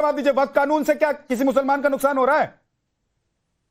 जवाब दीजिए, वक्त कानून से क्या किसी मुसलमान का नुकसान हो रहा है?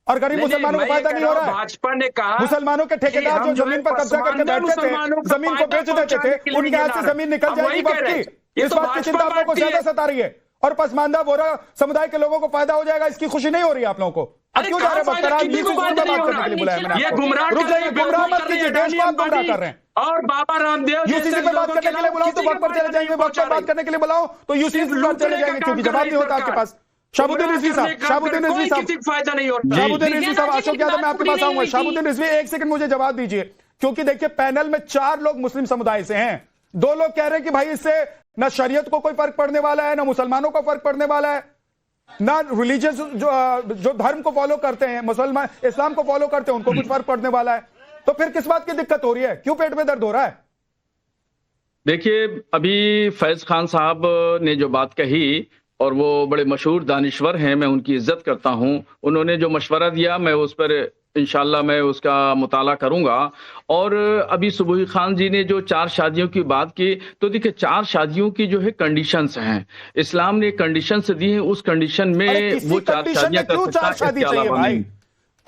और गरीब मुसलमानों को फायदा नहीं हो रहा है? भाजपा ने कहा मुसलमानों के ठेकेदार जो जमीन पर कब्जा करके बैठते थे, जमीन को बेच देते थे, उनके हाथ से जमीन निकल जाएगी वक्त की। इस बात की चिंता आप लोगों को ज्यादा सता रही है। और पसमानदा बोरा समुदाय के लोगों को फायदा हो जाएगा, इसकी खुशी नहीं हो रही है आप लोगों को? क्यों जा रहे हैं बात करने के लिए बुलाया मैंने आपको? रुक जाइए, गुमराह मत कीजिए, देश को आप गुमराह कर रहे हैं। और बाबा रामदेव यूसीसी पे बात करने के लिए बुलाओ तो वक्त पर चले जाएंगे, वक्त पर बात करने के लिए बुलाओ तो यूसीसी पर चले जाएंगे, क्योंकि जवाब नहीं होता आपके पास। शाहबुद्दीन रिजवी साहब, शाहबुद्दीन रिजवी साहब, फायदा नहीं होता। शाहबुद्दीन रिजवी साहब, अशोक यादव, मैं आपके पास आऊंगा। शाहबुद्दीन रिजवी, एक सेकंड मुझे जवाब दीजिए, क्योंकि देखिए पैनल में 4 लोग मुस्लिम समुदाय से हैं। 2 लोग कह रहे हैं कि भाई इससे ना शरीयत को कोई फर्क पड़ने वाला है, ना मुसलमानों को फर्क पड़ने वाला है, ना रिलीजियस जो धर्म को फॉलो करते हैं, मुसलमान इस्लाम को फॉलो करते हैं, उनको कुछ फर्क पड़ने वाला है। तो फिर किस बात की दिक्कत हो रही है? क्यों पेट में दर्द हो रहा है? देखिए, अभी फैज खान साहब ने जो बात कही, और वो बड़े मशहूर दानिश्वर हैं, मैं उनकी इज्जत करता हूं, उन्होंने जो मशवरा दिया मैं उस पर इंशाल्लाह मैं उसका मुताला करूंगा। और अभी सुबही खान जी ने जो 4 शादियों की बात की, तो देखिए 4 शादियों की जो है कंडीशंस हैं, इस्लाम ने कंडीशंस दी हैं, उस कंडीशन में वो 4 शादियां कर सकता है, इसके अलावा नहीं।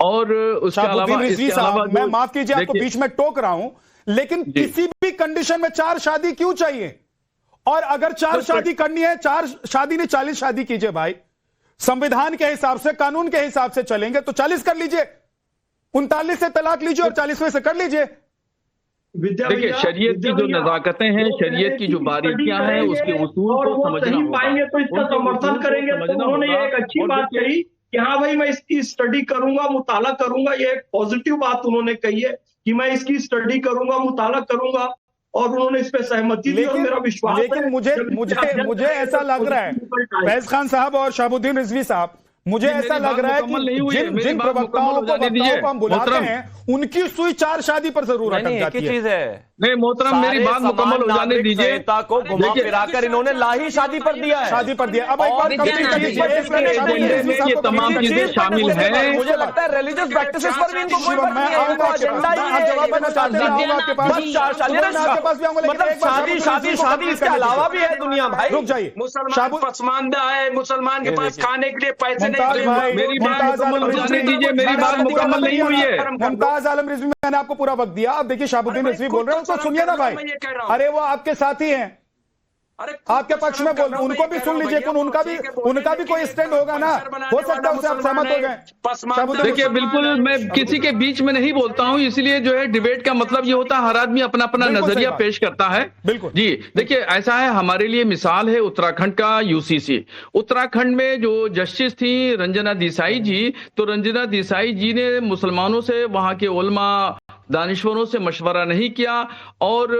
और उसके अलावा मैं माफ कीजिए आपको बीच में टोक रहा हूं, लेकिन किसी भी कंडीशन में 4 शादी क्यों चाहिए? और अगर 4 शादी करनी है, 4 शादी नहीं 40 शादी कीजिए भाई। संविधान के हिसाब से, कानून के हिसाब से चलेंगे तो 40 कर लीजिए, 39 से तलाक लीजिए और 40वें से कर लीजिए। देखिए, शरीयत की जो नजाकतें हैं, शरीयत की जो बारीकियां हैं, उसके उसूल को समझना होगा। पाएंगे तो इसका समर्थन करेंगे। तो उन्होंने ये एक अच्छी बात कही कि हाँ भाई मैं इसकी स्टडी करूंगा, मुताला करूंगा। ये एक पॉजिटिव बात उन्होंने कही है कि मैं इसकी स्टडी करूंगा, मुताला करूंगा, और उन्होंने इस पे सहमति दी और मेरा विश्वास है। लेकिन मुझे ऐसा लग रहा है, फैज खान साहब और शाहबुद्दीन रिजवी साहब, मुझे ऐसा लग रहा है कि जिन प्रवक्ताओं को हम बुलाते हैं उनकी सुई 4 शादी पर जरूर अटक जाती है। नहीं मोहतरम, मेरी बात मुकम्मल हो जाने दीजिए। को घुमा फिराकर इन्होंने लाही शादी पर दिया है, शादी पर दिया। अब एक बार ये तमाम चीजें शामिल हैं। मुझे लगता है रिलीजियस प्रैक्टिसेस पर भी इनको कोई फर्क नहीं है। इनको एजेंडा ही है शादी, इसके अलावा भी है दुनिया भाई। रुक जाइए, मुसलमान पसमानदा है, मुसलमान के पास खाने के लिए पैसे नहीं। मेरी बात मुकम्मल हो जाने दीजिए, मेरी बात मुकम्मल नहीं हुई है। मुमताज आलम रिजवी, मैंने आपको पूरा वक्त दिया। अब देखिए शाहबुद्दीन रिजवी बोल रहे हैं, तो सुनिए ना भाई। अरे वो आपके साथी हैं, आपके पक्ष में बोल रहे हैं, उनको भी सुन लीजिए। उनका भी कोई स्टैंड होगा ना, हो सकता है उससे आप सहमत हो गए। देखिए, बिल्कुल मैं किसी के बीच में नहीं बोलता हूं, इसलिए जो है डिबेट का मतलब ये होता है हर आदमी अपना अपना नजरिया पेश करता है। बिल्कुल जी, देखिए ऐसा है, हमारे लिए मिसाल है उत्तराखंड का यूसीसी। उत्तराखंड में जो जस्टिस थी रंजना देसाई जी, तो रंजना देसाई जी ने मुसलमानों से, वहां के उलमा दानिश्वरों से मशवरा नहीं किया, और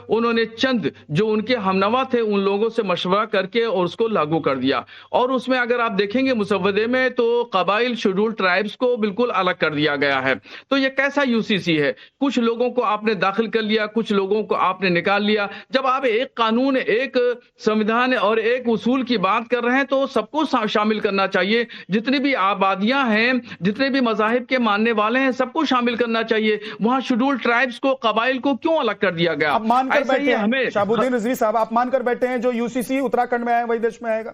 उन्होंने चंद जो उनके हमनवा थे उन लोगों से मशवरा करके और उसको लागू कर दिया। और उसमें अगर आप देखेंगे मुसव्वदे में, तो कबाइल शेड्यूल ट्राइब्स को बिल्कुल अलग कर दिया गया है। तो ये कैसा यूसीसी है? कुछ लोगों को आपने दाखिल कर लिया, कुछ लोगों को आपने निकाल लिया। जब आप एक कानून, एक संविधान और एक उसूल की बात कर रहे हैं तो सबको शामिल करना चाहिए। जितनी भी आबादियां हैं, जितने भी मजाहिब के मानने वाले हैं, सबको शामिल करना चाहिए। वहां शेड्यूल ट्राइब्स को, कबाइल को क्यों अलग कर दिया गया? आप मानकर बैठे हैं शाहबुद्दीन रिजवी साहब, आप मानकर बैठे हैं जो यूसीसी उत्तराखंड में आया वही देश में आएगा?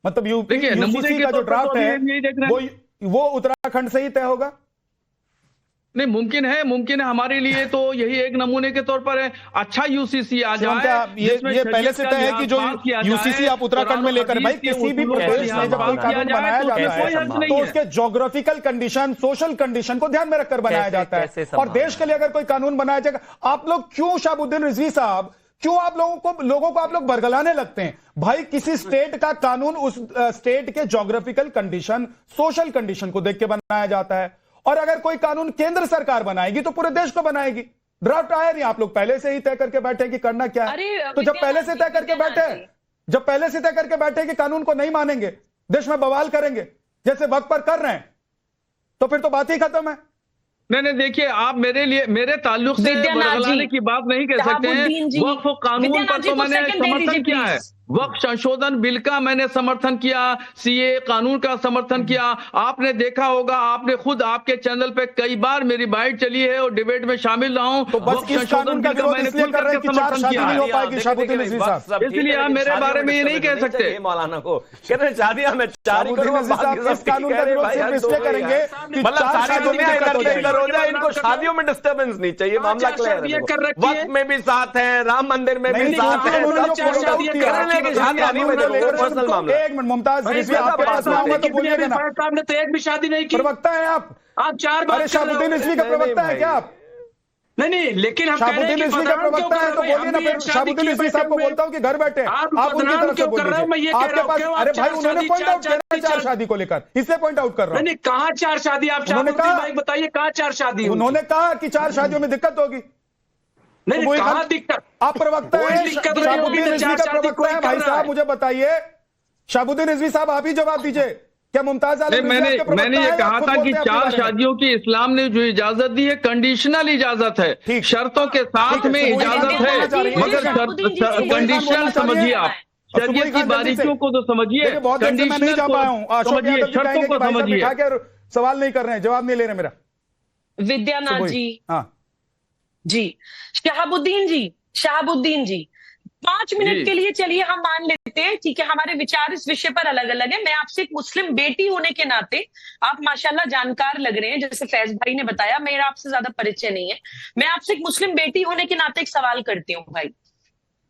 मतलब यूसीसी का जो ड्राफ्ट है वो उत्तराखंड से ही तय होगा? नहीं, मुमकिन है हमारे लिए तो यही एक नमूने के तौर पर है। अच्छा यूसीसी आ जाए, ये पहले से तय है कि जो यूसीसी आप उत्तराखंड में लेकर, भाई किसी भी प्रदेश में जब कोई कानून बनाया जाता है तो उसके ज्योग्राफिकल कंडीशन, सोशल कंडीशन को ध्यान में रखकर बनाया जाता है। और देश के लिए अगर कोई कानून बनाया जाएगा, आप लोग क्यों शाहबुद्दीन रिजवी साहब, क्यों आप लोगों को आप लोग बरगलाने लगते हैं? भाई किसी स्टेट का कानून उस स्टेट के ज्योग्राफिकल कंडीशन, सोशल कंडीशन को देख के बनाया जाता है। और अगर कोई कानून केंद्र सरकार बनाएगी तो पूरे देश को बनाएगी। ड्राफ्ट आया नहीं, आप लोग पहले से ही तय करके बैठे कि करना क्या है। तो जब पहले से तय करके बैठे कि कानून को नहीं मानेंगे, देश में बवाल करेंगे जैसे वक्त पर कर रहे हैं, तो फिर तो बात ही खत्म है। नहीं, देखिए आप मेरे ताल्लुक से बरगलाने की बात नहीं कह सकते हैं। वक्फ कानून पर तो मैंने समर्थन किया है, वक्फ संशोधन बिल का मैंने समर्थन किया, सीए कानून का समर्थन किया। आपने देखा होगा, आपने खुद आपके चैनल पे कई बार मेरी बाइट चली है और डिबेट में शामिल रहा हूं। तो बस इस कानून का विरोध इसलिए कर रहे हैं कि 4 शादी नहीं हो पाएगी शहाबुद्दीन रिजवी साहब, इसलिए आप मेरे बारे में ये नहीं कह सकते। मौलाना को कह रहे शादियां में 4 ही करो, इस कानून का विरोध सिर्फ इसलिए करेंगे कि मतलब 4 शादियों में शादियों हो जाए, इनको शादियों में डिस्टर्बेंस नहीं चाहिए, मामला क्लियर है। वक्त में भी साथ है, राम मंदिर में भी साथ है, पर्सनल मामला। एक मिनट मुमताज रिजवी आपके पास में आऊंगा तो बोलिएगा ना। आपने तो एक भी शादी नहीं की। प्रवक्ता है आप 4 बार। अरे शहाबुद्दीन रिजवी का प्रवक्ता है क्या आप? नहीं, लेकिन हम शहाबुद्दीन रिजवी का प्रवक्ता है तो बोलिए ना। फिर शहाबुद्दीन रिजवी साहब को बोलता हूँ कि घर बैठे आप उनकी तरफ से बोल दीजिए। आपके पास अरे भाई उन्होंने पॉइंट आउट किया 4 शादी को लेकर, इसलिए पॉइंट आउट कर रहा हूँ। नहीं, कहाँ 4 शादी? आप शहाबुद्दीन भाई बताइए, कहाँ 4 शादी? उन्होंने कहा कि 4 शादियों में दिक्कत होगी। नहीं, कहाँ दिक्कत? आप प्रवक्ता है, शहाबुद्दीन रिजवी का प्रवक्ता है भाई साहब, मुझे बताइए। शहाबुद्दीन रिजवी साहब आप ही जवाब दीजिए, क्या मुमताज आलम मैंने ये कहा था कि 4 शादियों की इस्लाम ने जो इजाजत दी है कंडीशनल इजाजत है, शर्तों के साथ में इजाजत है, मगर कंडीशनल समझिए आप, शरीयत की बारीकियों को तो समझिए, कंडीशनल समझिए, शर्तों को समझिए। सवाल नहीं कर रहे हैं, जवाब नहीं ले रहे मेरा। विद्यानाथ जी, हाँ जी, शहाबुद्दीन जी 5 मिनट के लिए चलिए हम मान लेते हैं, ठीक है, हमारे विचार इस विषय पर अलग अलग है। मैं आपसे एक मुस्लिम बेटी होने के नाते, आप माशाल्लाह जानकार लग रहे हैं, जैसे फैज भाई ने बताया, मेरा आपसे ज्यादा परिचय नहीं है। मैं आपसे एक मुस्लिम बेटी होने के नाते एक सवाल करती हूँ भाई।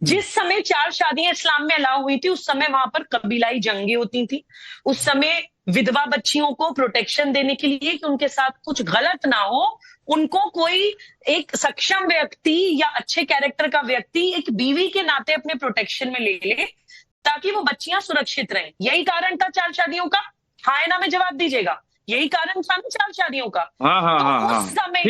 जिस समय 4 शादियां इस्लाम में अलाउ हुई थी, उस समय वहां पर कबीलाई जंगें होती थी। उस समय विधवा बच्चियों को प्रोटेक्शन देने के लिए कि उनके साथ कुछ गलत ना हो, उनको कोई एक सक्षम व्यक्ति या अच्छे कैरेक्टर का व्यक्ति एक बीवी के नाते अपने प्रोटेक्शन में ले ले, ताकि वो बच्चियां सुरक्षित रहें। यही कारण था 4 शादियों का? हाँ या ना में जवाब दीजिएगा। यही कारण था ना 4 शादियों का? हाँ, उस समय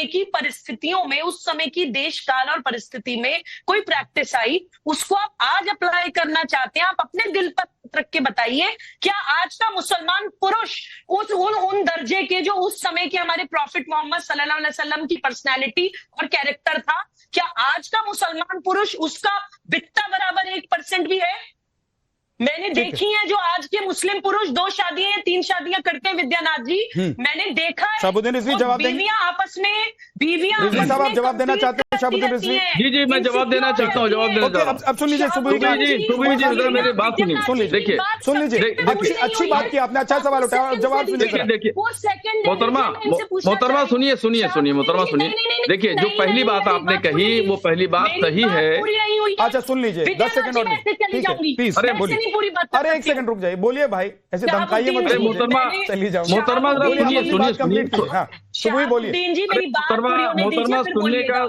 की परिस्थितियों में, उस समय की देश काल और परिस्थिति में कोई प्रैक्टिस आई, उसको आप आज अप्लाई करना चाहते हैं। आप अपने दिल पर रख के बताइए, क्या आज का मुसलमान पुरुष उन दर्जे के जो उस समय के हमारे प्रॉफिट मोहम्मद सल्लल्लाहु अलैहि वसल्लम की पर्सनैलिटी और कैरेक्टर था, क्या आज का मुसलमान पुरुष उसका बित्ता बराबर 1% भी है? मैंने देखी है जो आज के मुस्लिम पुरुष 2 शादियां या 3 शादियां करते हैं विद्यानाथ जी, मैंने देखा है। शहाबुद्दीन रिजवी जवाब देंगे? बीवियां आपस में साहब आप जवाब देना चाहते हैं? शहाबुद्दीन रिजवी जी मैं जवाब देना चाहता हूँ, जवाब देना चाहता हूँ। अब सुन लीजिए सुबह जी मेरी बात सुन लीजिए। अच्छी बात की आपने, अच्छा सवाल उठाया, जवाब सुनिए। देखिए मोहतरमा सुनिए मोहतरमा सुनिए। देखिए जो पहली बात आपने कही वो पहली बात सही है। अच्छा सुन लीजिए, 10 सेकंड और प्लीज। अरे बोलिए, अरे 1 सेकंड रुक जाइए, बोलिए भाई, ऐसे धमकाइए मत। मोहतरमा मोहतरमा सुबह बोलिए। मोहतरमा सुनने का,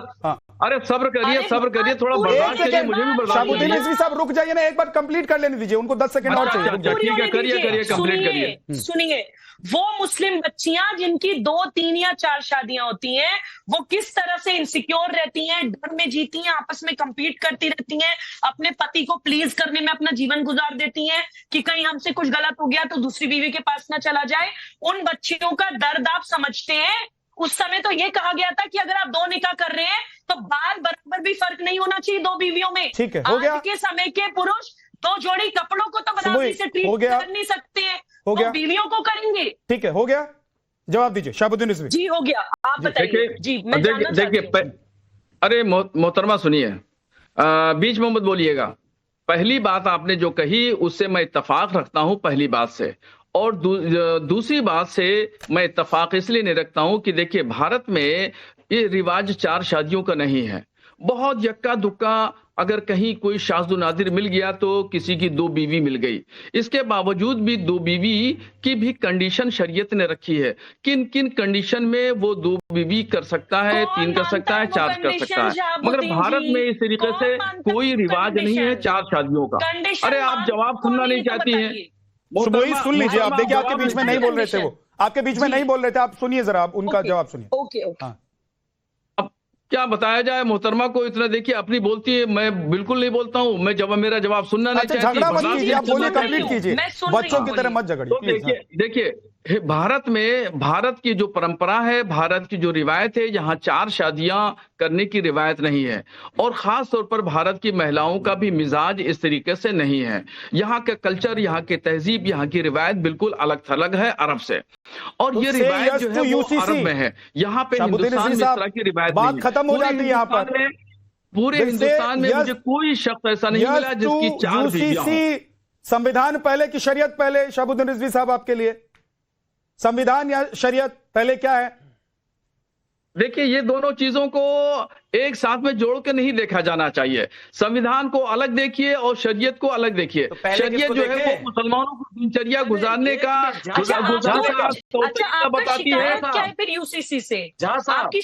अरे सब्र करिए, थोड़ा बर्दाश्त करिए, मुझे भी बर्दाश्त। शहाबुद्दीन रिजवी साहब रुक जाइए ना, एक बार कंप्लीट कर लेने दीजिए उनको, 10 सेकंड और चाहिए। ठीक है, करिए कंप्लीट करिए। सुनिए, वो मुस्लिम बच्चियां जिनकी 2, 3 या 4 शादियां होती हैं, वो किस तरह से इनसिक्योर रहती हैं, डर में जीती हैं, आपस में compete करती रहती हैं, अपने पति को प्लीज करने में अपना जीवन गुजार देती हैं कि कहीं हमसे कुछ गलत हो गया तो दूसरी बीवी के पास ना चला जाए। उन बच्चियों का दर्द आप समझते हैं। उस समय तो ये कहा गया था कि अगर आप 2 निकाह कर रहे हैं तो बाल बराबर भी फर्क नहीं होना चाहिए 2 बीवियों में। ठीक है, हो गया। आज के समय के पुरुष 2 जोड़ी कपड़ों को तो बराबरी से ट्रीट कर नहीं सकते हैं, हो गया, बीवियों को करेंगे। ठीक है, हो गया, जवाब दीजिए शहाबुद्दीन रिजवी जी। हो गया, आप बताइए जी। देखिए अरे मोहतरमा सुनिए, बीच में मत बोलिएगा। पहली बात आपने जो कही उससे मैं इत्तेफाक रखता हूं, पहली बात से। और दूसरी बात से मैं इत्तेफाक इसलिए नहीं रखता हूं कि देखिए भारत में ये रिवाज 4 शादियों का नहीं है। बहुत यक्का दुक्का अगर कहीं कोई शाज़ नादिर मिल गया तो किसी की 2 बीवी मिल गई। इसके बावजूद भी 2 बीवी की भी कंडीशन शरीयत ने रखी है। किन किन कंडीशन में वो 2 बीवी कर सकता है, 3 कर सकता है, 4 कर सकता है। मगर भारत में इस तरीके से कोई रिवाज नहीं है 4 शादियों का। अरे आप जवाब सुनना नहीं चाहती हैं? सुन लीजिए आप। देखिए आपके बीच में नहीं बोल रहे थे, वो आपके बीच में नहीं बोल रहे थे, आप सुनिए जरा, आप उनका जवाब सुनिए। ओके। क्या बताया जाए मोहतरमा को, इतना देखिए अपनी बोलती है, मैं बिल्कुल नहीं बोलता हूँ, मैं मेरा जवाब सुनना नहीं चाहती। झगड़ा मत कीजिए, आप बोलिए, कंप्लीट कीजिए, बच्चों की तरह मत झगड़िए। तो देखिए भारत में, भारत की जो परंपरा है, भारत की जो रिवायत है, यहाँ 4 शादियां करने की रिवायत नहीं है, और खास तौर पर भारत की महिलाओं का भी मिजाज इस तरीके से नहीं है। यहाँ का कल्चर, यहाँ की तहजीब, यहाँ की रिवायत बिल्कुल अलग थलग है अरब से, और ये रिवायत जो है वो अरब में है। यहाँ पे हिंदुस्तान में इस तरह की रिवायत बात खत्म हो जाती है। यहाँ पर पूरे हिंदुस्तान में मुझे कोई शख्स ऐसा नहीं मिला जिसकी 4 बीवियां हों। संविधान पहले कि शरीयत पहले? शहाबुद्दीन रिजवी साहब, आपके लिए संविधान या शरीयत पहले, क्या है? देखिए ये दोनों चीजों को एक साथ में जोड़ के नहीं देखा जाना चाहिए। संविधान को अलग देखिए और शरीयत को अलग देखिए। तो शरीयत जो है वो मुसलमानों को दिनचर्या गुजारने का अच्छा, बताती है। क्या है फिर यूसीसी से? जहां साहब आपकी